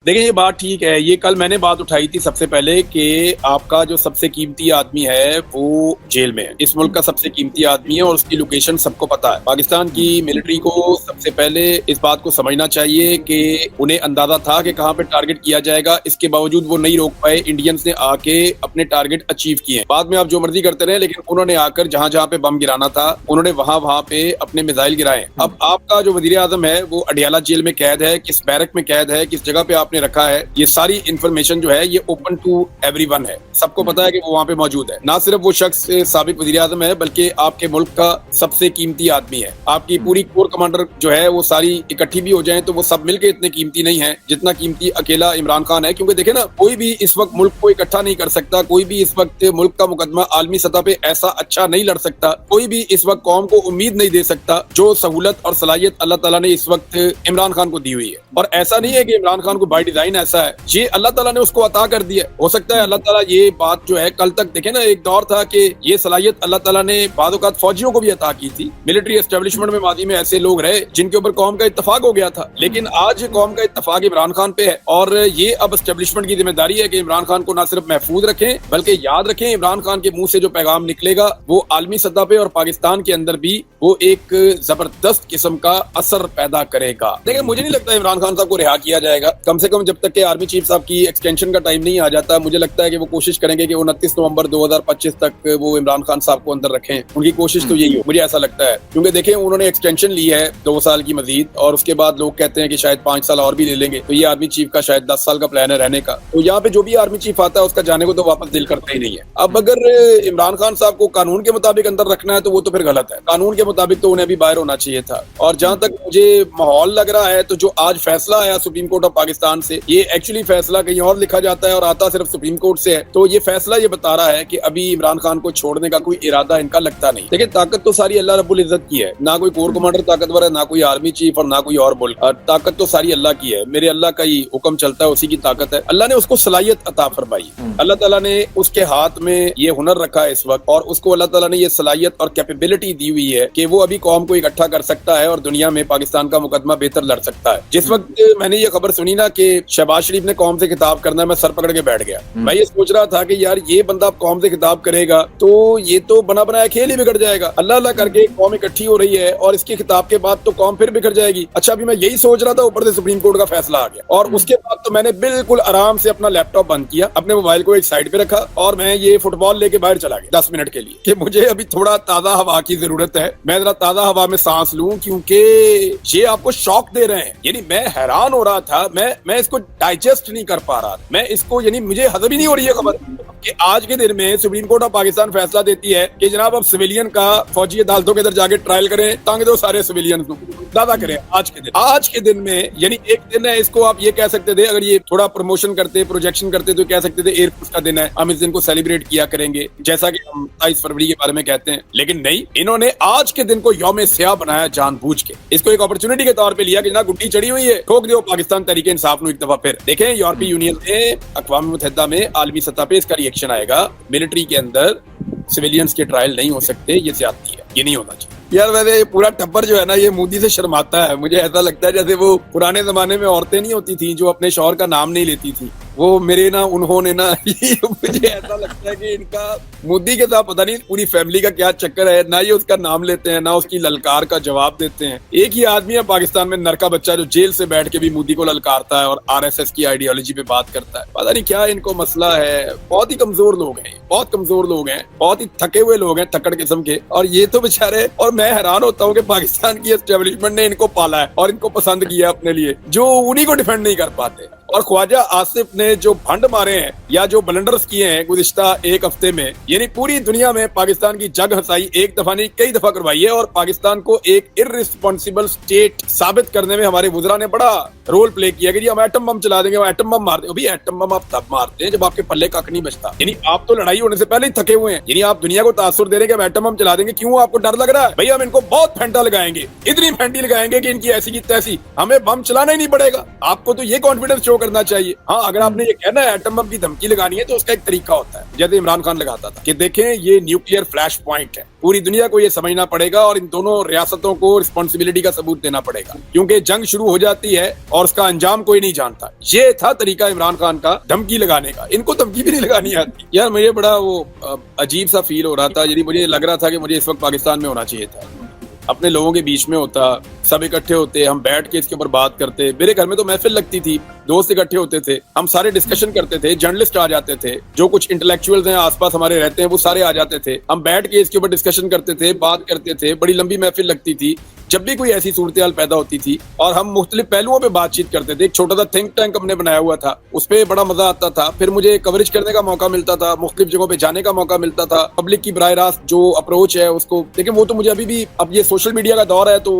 देखिए ये बात ठीक है। ये कल मैंने बात उठाई थी सबसे पहले कि आपका जो सबसे कीमती आदमी है वो जेल में है। इस मुल्क का सबसे कीमती आदमी है और उसकी लोकेशन सबको पता है। पाकिस्तान की मिलिट्री को सबसे पहले इस बात को समझना चाहिए कि उन्हें अंदाजा था कि कहाँ पे टारगेट किया जाएगा। इसके बावजूद वो नहीं रोक पाए। इंडियंस ने आके अपने टारगेट अचीव किए। बाद में आप जो मर्जी करते रहे, लेकिन उन्होंने आकर जहाँ जहाँ पे बम गिराना था उन्होंने वहां पे अपने मिसाइल गिराए। अब आपका जो वजीर आजम है वो अडियाला जेल में कैद है, किस बैरक में कैद है, किस जगह पे आपने रखा है, ये सारी इंफॉर्मेशन जो है ये ओपन टू एवरीवन है। सबको पता है कि वो वहाँ पे मौजूद है। ना सिर्फ वो शख्स साबिक वजीर आजम है बल्कि आपके मुल्क का सबसे कीमती आदमी है। आपकी पूरी कोर कमांडर जो है वो सारी इकट्ठी भी हो जाए तो वो सब मिलकर इतने कीमती नहीं है जितना कीमती अकेला इमरान खान है। क्योंकि देखे ना, कोई भी इस वक्त मुल्क को इकट्ठा नहीं कर सकता, कोई भी इस वक्त मुल्क का मुकदमा आलमी सतह पे ऐसा अच्छा नहीं लड़ सकता, कोई भी इस वक्त कौम को उम्मीद नहीं दे सकता जो सहूलत और सलाहियत अल्लाह ताला ने इस वक्त इमरान खान को दी हुई है। और ऐसा नहीं है कि इमरान खान को बाय डिजाइन ऐसा है, ये अल्लाह ताला ने उसको अता कर दिया। हो सकता है अल्लाह ताला ये बात जो है, कल तक देखे ना एक दौर था कि ये सलाहियत अल्लाह ताला ने बाद औक़ात फौजियों को भी अता की थी। मिलिट्री एस्टेब्लिशमेंट में मादी में ऐसे लोग रहे जिनके ऊपर कौम का इत्तफाक हो गया था, लेकिन आज कौम का इत्तफाक इमरान खान पे है और ये अब एस्टेब्लिशमेंट की जिम्मेदारी है कि इमरान खान को न सिर्फ महफूज रखें बल्कि याद रखें इमरान खान के मुंह से जो पैगाम निकलेगा वो आलमी सतह पे और पाकिस्तान के अंदर भी वो एक जबरदस्त किस्म का असर पैदा करेगा। देखिए मुझे नहीं लगता इमरान खान साहब को रिहा किया जाएगा, कम से कम जब तक के आर्मी चीफ साहब की एक्सटेंशन का टाइम नहीं आ जाता। मुझे लगता है कि वो कोशिश करेंगे कि 29 नवंबर 2025 तक वो इमरान खान साहब को अंदर रखें। उनकी कोशिश तो यही हो, मुझे ऐसा लगता है। क्योंकि देखें उन्होंने एक्सटेंशन ली है 2 साल की मजीद, और उसके बाद लोग कहते हैं कि शायद 5 साल और भी ले लेंगे। तो ये आर्मी चीफ का शायद 10 साल का प्लान है रहने का। तो यहाँ पे जो भी आर्मी चीफ आता है उसका जाने को तो वापस दिल करता ही नहीं है। अब अगर इमरान खान साहब को कानून के मुताबिक अंदर रखना है तो वो तो फिर गलत है। कानून के मुताबिक तो उन्हें भी बाहर होना चाहिए था। और जहां तक मुझे माहौल लग रहा है तो जो आज फैसला आया सुप्रीम कोर्ट ऑफ पाकिस्तान से, ये एक्चुअली फैसला कहीं और लिखा जाता है और आता सिर्फ सुप्रीम कोर्ट से है। तो ये फैसला ये बता रहा है कि अभी इमरान खान को छोड़ने का कोई इरादा इनका लगता नहीं। लेकिन ताकत तो सारी अल्लाह रब्बुल इज्जत की है। ना कोई कोर कमांडर ताकतवर है, ना कोई आर्मी चीफ और ना कोई और मुल्क। ताकत तो सारी अल्लाह की है। मेरे अल्लाह का ही हुक्म चलता है, उसी की ताकत है। अल्लाह ने उसको सलाहियत अता फरमाई। अल्लाह ताला ने उसके हाथ में ये हुनर रखा है इस वक्त, और उसको अल्लाह ताला ने ये सलाहियत और कैपेबिलिटी दी हुई है कि वो अभी कौम को इकट्ठा कर सकता है और दुनिया में पाकिस्तान का मुकदमा बेहतर लड़ सकता है। जिस वक्त मैंने ये खबर सुनी ना कि शहबाज शरीफ ने कौम से खिताब करना है, मैं सर पकड़ के बैठ गया। मैं ये सोच रहा था कि यार ये बंदा कौम से खिताब करेगा तो ये तो बना बनाया खेल ही बिगड़ जाएगा। अल्लाह अल्लाह करके कौम इकट्ठी हो रही है और इसके खिताब के बाद तो कौम फिर बिखर जाएगी। अच्छा अभी मैं यही सोच रहा था, ऊपर से सुप्रीम कोर्ट का फैसला आ गया और उसके बाद तो मैंने बिल्कुल आराम से अपना लैपटॉप बंद किया, अपने मोबाइल को एक साइड पे रखा और मैं ये फुटबॉल लेके बाहर चला गया 10 मिनट के लिए कि मुझे अभी थोड़ा ताजा हवा की जरूरत है। मैं जरा ताजा हवा में सांस लूं, क्योंकि ये आपको शॉक दे रहे हैं। यानी मैं हैरान हो रहा था, मैं इसको डाइजेस्ट नहीं कर पा रहा। मैं इसको यानी मुझे हजम ही नहीं हो रही है खबर कि आज के दिन में सुप्रीम कोर्ट ऑफ पाकिस्तान फैसला देती है कि जनाब अब सिविलियन का फौजी अदालतों के अंदर जाके ट्रायल करें, ताकि दो सारे सिविलियन को दादा करें। आज के दिन में यानी एक दिन है, इसको आप ये कह सकते थे, अगर ये थोड़ा प्रमोशन करते प्रोजेक्शन करते तो कह सकते थे एयरफोर्स का दिन है, हम इस दिन को सेलिब्रेट किया करेंगे जैसा कि हम 22 फरवरी के बारे में कहते हैं। लेकिन नहीं, इन्होंने आज के दिन को यौम स्याह बनाया जानबूझ के। इसको एक अपॉर्चुनिटी के तौर पे लिया कि ना गुड्डी चढ़ी हुई है, ठोक दो पाकिस्तान तरीके इंसाफ एक दफा फिर। देखें यूरोपीय यूनियन में, अक़वाम मुत्तहिदा में, आलमी सतह पे इसका रिएक्शन आएगा। मिलिट्री के अंदर सिविलियंस के ट्रायल नहीं हो सकते, ये ज्यादती है, ये नहीं होना चाहिए। यार वैसे पूरा टब्बर जो है ना ये मोदी से शर्माता है। मुझे ऐसा लगता है जैसे वो पुराने जमाने में औरतें नहीं होती थी जो अपने शौहर का नाम नहीं लेती थी, वो मेरे ना उन्होंने ना मुझे ऐसा लगता है कि इनका मोदी के साथ पता नहीं पूरी फैमिली का क्या चक्कर है। ना ये उसका नाम लेते हैं, ना उसकी ललकार का जवाब देते हैं। एक ही आदमी है पाकिस्तान में, नरका बच्चा, जो जेल से बैठ के भी मोदी को ललकारता है और आरएसएस की आइडियोलॉजी पे बात करता है। पता नहीं क्या इनको मसला है। बहुत ही कमजोर लोग हैं, बहुत कमजोर लोग हैं, बहुत ही थके हुए लोग हैं, थक्कड़ किस्म के। और ये तो बेचारे, और मैं हैरान होता हूँ कि पाकिस्तान की एस्टेब्लिशमेंट ने इनको पाला है और इनको पसंद किया अपने लिए, जो उन्हीं को डिफेंड नहीं कर पाते। और ख्वाजा आसिफ ने जो भंड मारे हैं या जो ब्लंडर्स किए हैं गुज़िश्ता एक हफ्ते में, यानी पूरी दुनिया में पाकिस्तान की जग हंसाई एक दफा नहीं कई दफा करवाई है। और पाकिस्तान को एक इर्रिस्पॉन्सिबल स्टेट साबित करने में हमारे वुज़रा ने बड़ा रोल प्ले किया कि हम एटम बम चला देंगे, हम एटम बम मार देंगे। अभी एटम बम आप तब मारते हैं जब आपके पल्ले कख नहीं बचता। यानी आप तो लड़ाई होने से पहले ही थके हुए हैं। यानी आप दुनिया को तासुर दे रहे हैं कि हम एटम बम चला देंगे। क्यों आपको डर लग रहा है? भैया हम इनको बहुत फेंटा लगाएंगे, इतनी फेंटी लगाएंगे कि इनकी ऐसी की तैसी, हमें बम चलाना ही नहीं पड़ेगा। आपको तो ये कॉन्फिडेंस शो करना चाहिए। हाँ, अगर आपने ये कहना है एटम बम की धमकी लगानी है तो उसका एक तरीका होता है, जैसे इमरान खान लगाता था कि देखें ये न्यूक्लियर फ्लैश पॉइंट है, पूरी दुनिया को ये समझना पड़ेगा और इन दोनों रियासतों को रिस्पॉन्सिबिलिटी का सबूत देना पड़ेगा, क्योंकि जंग शुरू हो जाती है और उसका अंजाम कोई नहीं जानता। ये था तरीका इमरान खान का धमकी लगाने का। इनको धमकी भी नहीं लगानी आती। यार मुझे बड़ा वो अजीब सा फील हो रहा था, यानी मुझे लग रहा था कि मुझे इस वक्त पाकिस्तान में होना चाहिए था, अपने लोगों के बीच में होता, सब इकट्ठे होते, हम बैठ के इसके ऊपर बात करते। मेरे घर में तो महफिल लगती थी, दोस्त इकट्ठे होते थे, हम सारे डिस्कशन करते थे, जर्नलिस्ट आ जाते थे, जो कुछ इंटेलेक्चुअल्स हैं आसपास हमारे रहते हैं वो सारे आ जाते थे, हम बैठ के इसके ऊपर डिस्कशन करते थे, बात करते थे, बड़ी लंबी महफिल लगती थी जब भी कोई ऐसी सूरत हाल पैदा होती थी, और हम मुख्तलिफ पहलुओं पे बातचीत करते थे। एक छोटा सा थिंक टैंक हमने बनाया हुआ था, उस पर बड़ा मजा आता था। फिर मुझे कवरेज करने का मौका मिलता था, मुख्तलिफ जगहों पे जाने का मौका मिलता था, पब्लिक की बराह रास्त जो अप्रोच है उसको। लेकिन वो तो मुझे अभी भी, अब ये सोशल मीडिया का दौर है तो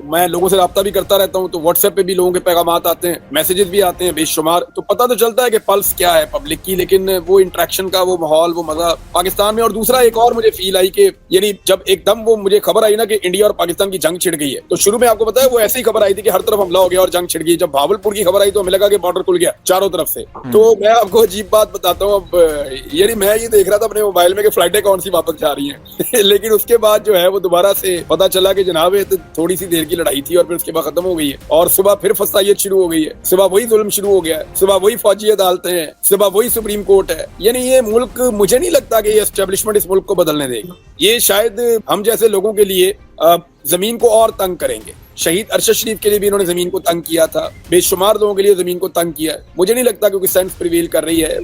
मैं लोगों से राब्ता भी करता रहता हूँ, तो व्हाट्सएप पे भी लोगों के पैगामात आते हैं, मैसेजेस भी आते हैं बेशुमार, तो पता तो चलता है कि पल्स क्या है पब्लिक की, लेकिन वो इंटरेक्शन का वो माहौल, वो मजा पाकिस्तान में। और दूसरा एक और मुझे फील आई कि यानी जब एकदम वो मुझे खबर आई ना कि इंडिया और पाकिस्तान की जंग छिड़ गई है, तो शुरू में आपको पता है वो ऐसी खबर आई थी कि हर तरफ हमला हो गया और जंग छिड़ गई। जब भावलपुर की खबर आई तो हमें लगा कि बॉर्डर खुल गया चारों तरफ से। तो मैं आपको अजीब बात बताता हूँ, अब यानी मैं ये देख रहा था अपने मोबाइल में कि फ्लाइटें कौन सी वापस जा रही हैं लेकिन उसके बाद जो है वो दोबारा से पता चला कि जनाब ये तो थोड़ी सी देर की लड़ाई थी और फिर उसके बाद खत्म हो गई है, और सुबह फिर फसाइयत शुरू हो गई है, सुबह वही जुल्म शुरू हो गया है, सुबह वही फौजी अदालतें हैं, सुबह वही सुप्रीम कोर्ट है। यानी ये मुल्क, मुझे नहीं लगता कि ये एस्टेब्लिशमेंट इस मुल्क को बदलने देगी। ये शायद हम जैसे लोगों के लिए जमीन को और तंग करेंगे। शहीद अरशद शरीफ के लिए भी इन्होंने जमीन को तंग किया था, बेशुमार लोगों के लिए जमीन को तंग किया है। मुझे नहीं लगता क्योंकि सेंस प्रिवेल कर रही है।